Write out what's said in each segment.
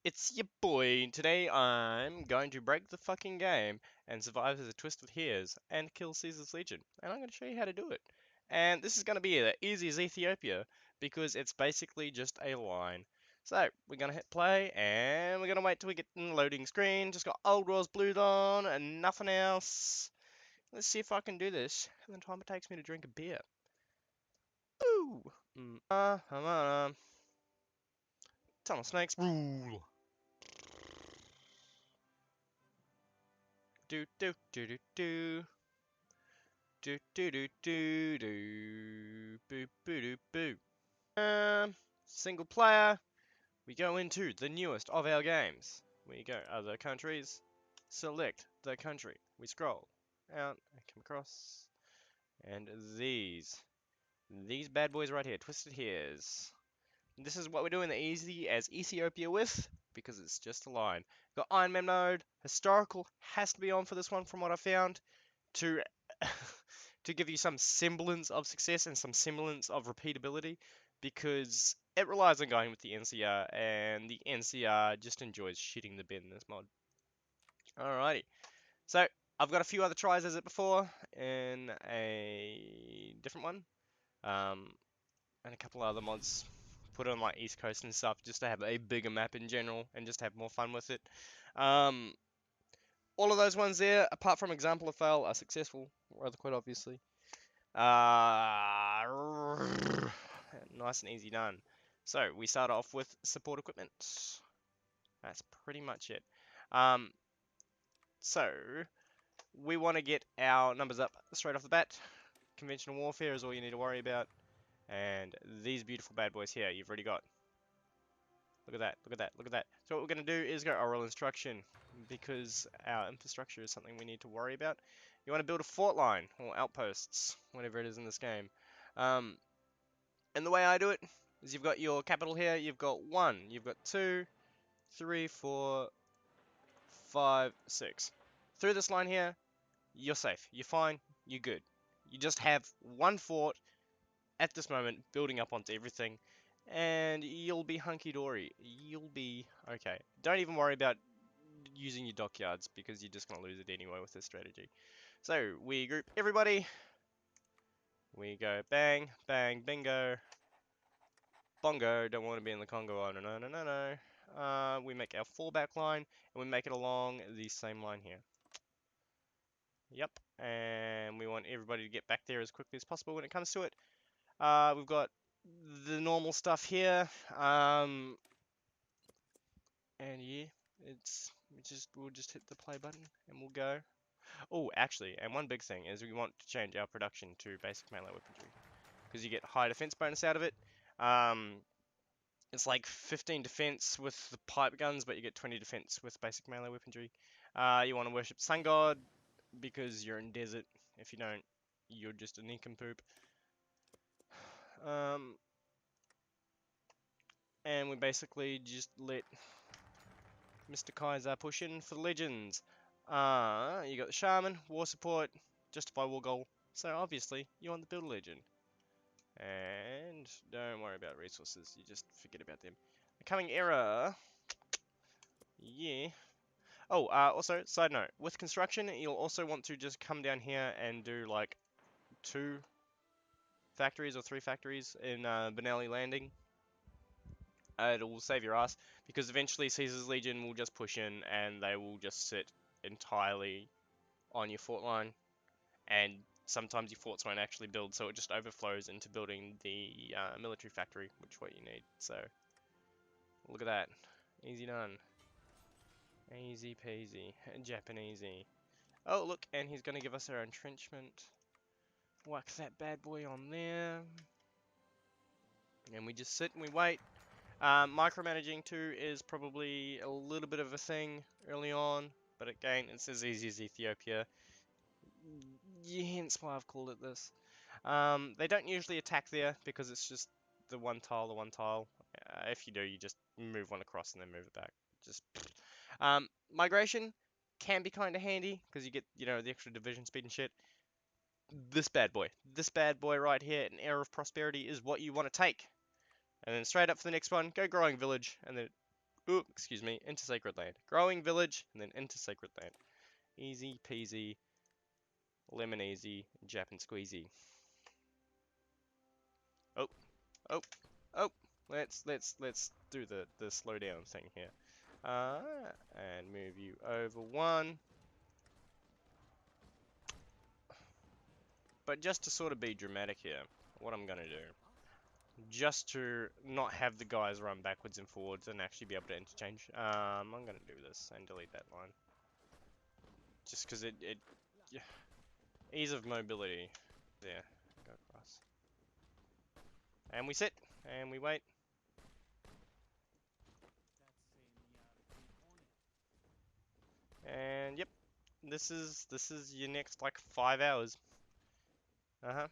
It's your boy. Today I'm going to break the fucking game and survive as a twist of hairs and kill Caesar's Legion. And I'm going to show you how to do it. And this is going to be as easy as Ethiopia because it's basically just a line. So we're going to hit play and we're going to wait till we get in the loading screen. Just got Oldworld's blued on and nothing else. Let's see if I can do this in the time it takes me to drink a beer. Ooh! Tunnel snakes rule. Do do do do do. Do do do do do. Boo boo do boo. Single player. We go into the newest of our games. We go other countries. Select the country. We scroll out and come across. And these bad boys right here, twisted hairs. This is what we're doing the easy as Ethiopia with, because it's just a line. Got Iron Man mode. Historical has to be on for this one from what I found. To to give you some semblance of success and some semblance of repeatability, because it relies on going with the NCR, and the NCR just enjoys shitting the bed in this mod. Alrighty, so I've got a few other tries as it before in a different one, and a couple other mods put on like East Coast and stuff just to have a bigger map in general and just have more fun with it. All of those ones there, apart from example of fail, are successful, rather quite obviously. Nice and easy done. So we start off with support equipment. That's pretty much it. So we want to get our numbers up straight off the bat. Conventional warfare is all you need to worry about. And these beautiful bad boys here, you've already got. Look at that, look at that, look at that. So what we're going to do is go oral instruction, because our infrastructure is something we need to worry about. You want to build a fort line, or outposts, whatever it is in this game. And the way I do it is you've got your capital here, you've got 1, you've got 2, 3, 4, 5, 6. Through this line here, you're safe, you're fine, you're good. You just have one fort at this moment building up onto everything, and you'll be hunky-dory. You'll be okay. Don't even worry about using your dockyards, because you're just going to lose it anyway with this strategy. So, we group everybody. We go bang, bang, bingo. Bongo, don't want to be in the Congo. Oh, no, no, no, no, no. We make our fallback line, and we make it along the same line here. Yep, and we want everybody to get back there as quickly as possible when it comes to it. We've got the normal stuff here, and yeah, we'll just hit the play button and we'll go. Oh, actually, and one big thing is we want to change our production to basic melee weaponry, because you get high defense bonus out of it. It's like 15 defense with the pipe guns, but you get 20 defense with basic melee weaponry. You want to worship Sun God, because you're in desert. If you don't, you're just a nincompoop. And we basically just let Mr. Kaiser push in for the legends. You got the Shaman, War Support, Justify War Goal. So obviously, you want the Build Legend. And don't worry about resources, you just forget about them. Becoming error. Yeah. Oh, also, side note, with construction, you'll also want to just come down here and do like 2 factories or 3 factories in Benelli Landing. It will save your ass, because eventually Caesar's Legion will just push in and they will just sit entirely on your fort line, and sometimes your forts won't actually build, so it just overflows into building the military factory, which is what you need. So look at that, easy done, easy peasy, Japanesey. Oh look, and he's gonna give us our entrenchment. Whack that bad boy on there, and we just sit and we wait. Micromanaging too is probably a little bit of a thing early on, but again, it's as easy as Ethiopia. Yeah, hence why I've called it this. They don't usually attack there, because it's just the one tile, the one tile. If you do, you just move one across and then move it back. Just migration can be kind of handy, because you get, you know, the extra division speed and shit. This bad boy right here, an Era of Prosperity, is what you want to take. And then straight up for the next one, go growing village, and then Ooh, excuse me, into sacred land. Growing village, and then into sacred land. Easy peasy, lemon easy, Japan squeezy. Oh, oh, oh. Let's do the slow down thing here. And move you over one. But just to sort of be dramatic here, what I'm gonna do, just to not have the guys run backwards and forwards and actually be able to interchange, I'm gonna do this and delete that line. Just because yeah, ease of mobility. There, go across. And we sit, and we wait. And yep, this is your next like 5 hours. Uh-huh.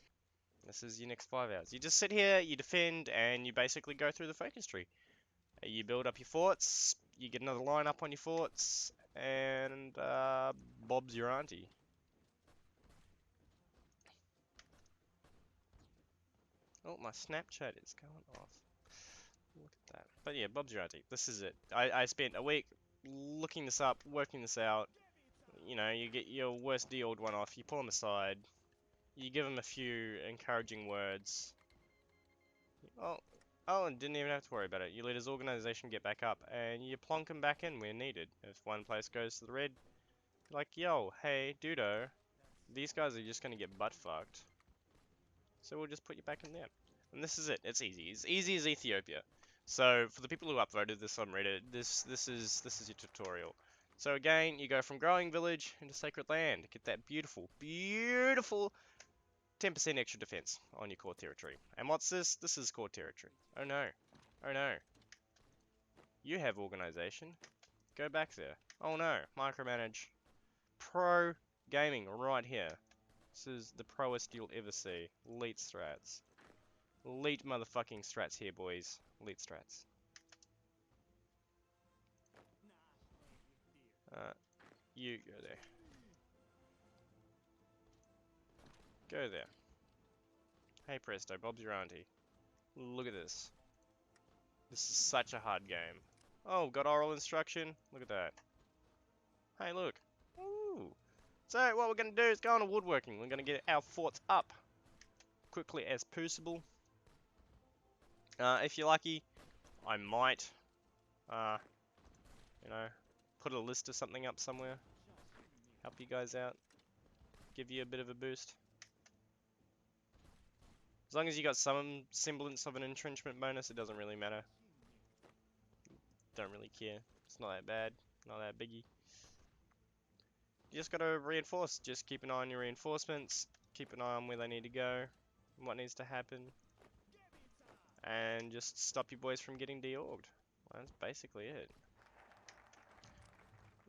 This is your next 5 hours. You just sit here, you defend, and you basically go through the focus tree. You build up your forts, you get another line up on your forts, and Bob's your auntie. Oh, my Snapchat is going off. Look at that. But yeah, Bob's your auntie. This is it. I spent a week looking this up, working this out. You know, you get your worst de-orged one off, you pull them aside, you give them a few encouraging words. Oh, oh, and didn't even have to worry about it. You let his organization get back up, and you plonk him back in where needed. If one place goes to the red, like, yo, hey, Dudo, these guys are just gonna get butt fucked. So we'll just put you back in there. And this is it. It's easy. It's easy as Ethiopia. So for the people who upvoted this on Reddit, this is your tutorial. So again, you go from growing village into sacred land. Get that beautiful, beautiful 10% extra defense on your core territory. And what's this? This is core territory. Oh no. Oh no. You have organization. Go back there. Oh no. Micromanage. Pro gaming right here. This is the proest you'll ever see. Elite strats. Elite motherfucking strats here, boys. Elite strats. You go there. Go there. Hey presto, Bob's your auntie. Look at this. This is such a hard game. Oh, got oral instruction? Look at that. Hey, look. Ooh. So, what we're going to do is go on to woodworking. We're going to get our forts up quickly as possible. If you're lucky, I might, you know, put a list of something up somewhere. Help you guys out. Give you a bit of a boost. As long as you got some semblance of an entrenchment bonus, it doesn't really matter. Don't really care. It's not that bad. Not that biggie. You just gotta reinforce. Just keep an eye on your reinforcements. Keep an eye on where they need to go. What needs to happen. And just stop you boys from getting de-orged. Well, that's basically it.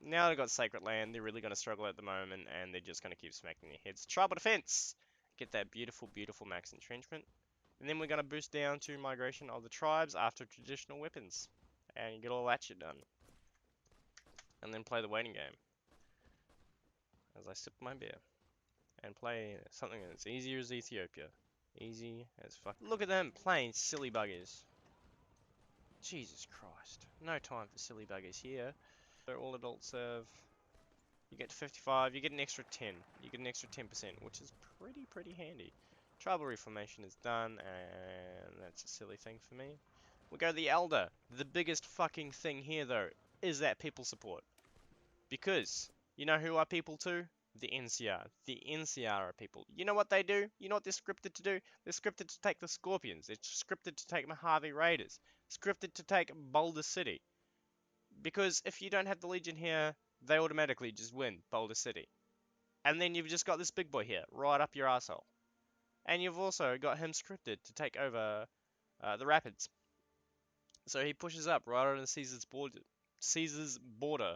Now they've got Sacred Land, they're really going to struggle at the moment, and they're just going to keep smacking their heads. Tribal Defense! Get that beautiful, beautiful max entrenchment. And then we're going to boost down to Migration of the Tribes after Traditional Weapons. And you get all that shit done. And then play the waiting game. As I sip my beer. And play something that's easier as Ethiopia. Easy as fuck. Look at them playing silly buggers. Jesus Christ. No time for silly buggers here. So all adults have... You get to 55, you get an extra 10. You get an extra 10%, which is pretty handy. Tribal Reformation is done, and that's a silly thing for me. We go to the Elder. The biggest fucking thing here, though, is that people support. Because, you know who are people too? The NCR. The NCR are people. You know what they do? You know what they're scripted to do? They're scripted to take the Scorpions. They're scripted to take Mojave Raiders. Scripted to take Boulder City. Because if you don't have the Legion here, they automatically just win Boulder City. And then you've just got this big boy here, right up your arsehole. And you've also got him scripted to take over the Rapids. So he pushes up right on Caesar's border.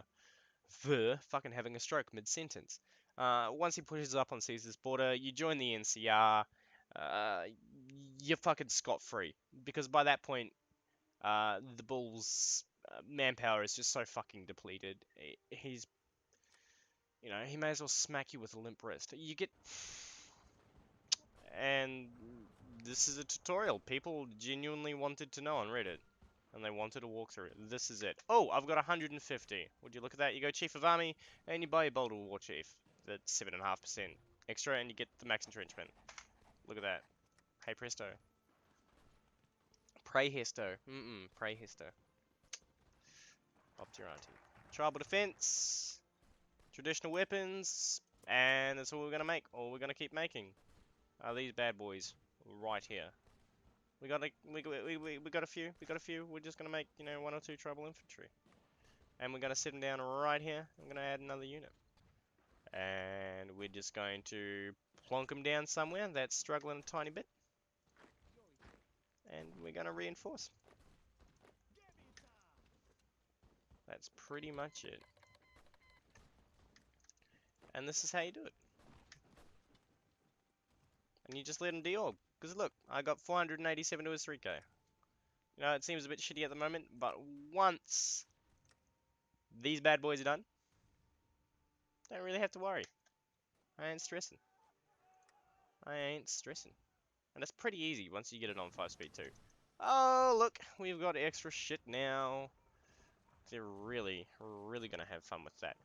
Fucking having a stroke mid-sentence. Once he pushes up on Caesar's border, you join the NCR. You're fucking scot-free. Because by that point, the Bulls' manpower is just so fucking depleted. He's, you know, he may as well smack you with a limp wrist. You get... And this is a tutorial people genuinely wanted to know on Reddit. and they wanted to walk through. This is it. Oh, I've got 150. Would you look at that? You go Chief of Army, and you buy a Boulder War Chief. That's 7.5% extra, and you get the max entrenchment. Look at that. Hey presto. Pray hesto. Pray hesto. Up to your auntie. Tribal defense. Traditional weapons. And that's all we're gonna make. All we're gonna keep making are these bad boys right here. We got a few. We got a few. We're just gonna make, you know, 1 or 2 tribal infantry. And we're gonna sit them down right here. I'm gonna add another unit. And we're just going to plonk them down somewhere that's struggling a tiny bit. And we're gonna reinforce. That's pretty much it. And this is how you do it. And you just let them deorg. Because look, I got 487 to his 3k. You know, it seems a bit shitty at the moment, but once these bad boys are done, don't really have to worry. I ain't stressing. I ain't stressing. And it's pretty easy once you get it on 5 speed too. Oh, look, we've got extra shit now. They're really, really gonna have fun with that.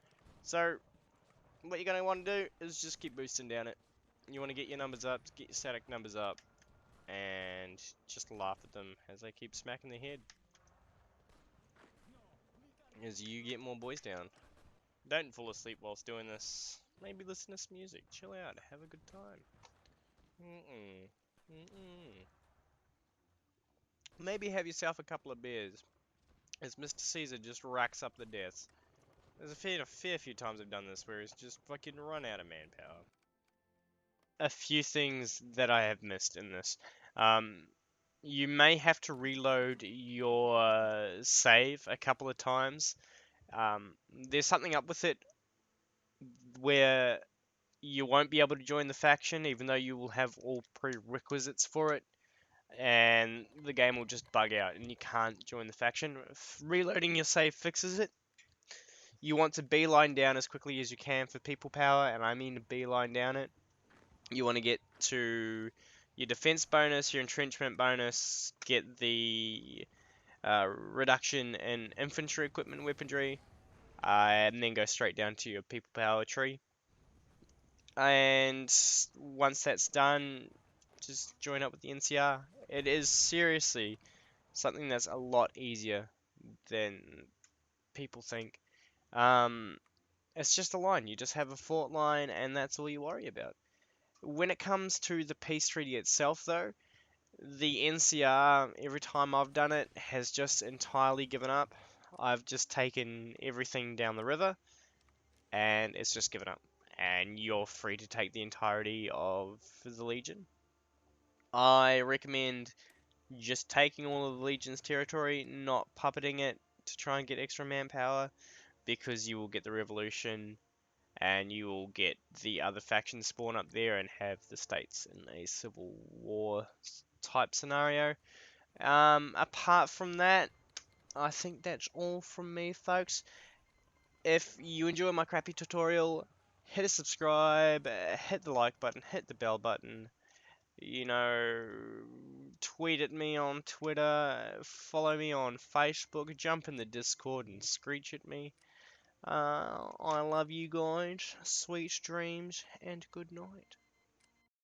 So, what you're gonna want to do is just keep boosting down it. You want to get your numbers up, get your static numbers up, and just laugh at them as they keep smacking their head. As you get more boys down. Don't fall asleep whilst doing this. Maybe listen to some music, chill out, have a good time. Maybe have yourself a couple of beers, as Mr. Caesar just racks up the deaths. There's a fair few times I've done this where he's just fucking run out of manpower. A few things that I have missed in this. You may have to reload your save a couple of times. There's something up with it where you won't be able to join the faction even though you will have all prerequisites for it, and the game will just bug out and you can't join the faction. Reloading your save fixes it. You want to beeline down as quickly as you can for people power, and I mean beeline down it. You want to get to your defense bonus, your entrenchment bonus, get the reduction in infantry equipment weaponry, and then go straight down to your people power tree. And once that's done, just join up with the NCR. It is seriously something that's a lot easier than people think. It's just a line. You just have a fort line, and that's all you worry about. When it comes to the peace treaty itself, though, the NCR, every time I've done it, has just entirely given up. I've just taken everything down the river, and it's just given up. And you're free to take the entirety of the Legion. I recommend just taking all of the Legion's territory, not puppeting it to try and get extra manpower, because you will get the revolution, and you will get the other factions spawn up there and have the states in a civil war type scenario. Apart from that, I think that's all from me, folks. If you enjoy my crappy tutorial, hit a subscribe, hit the like button, hit the bell button, you know, tweet at me on Twitter, follow me on Facebook, jump in the Discord and screech at me. I love you guys, sweet dreams, and good night.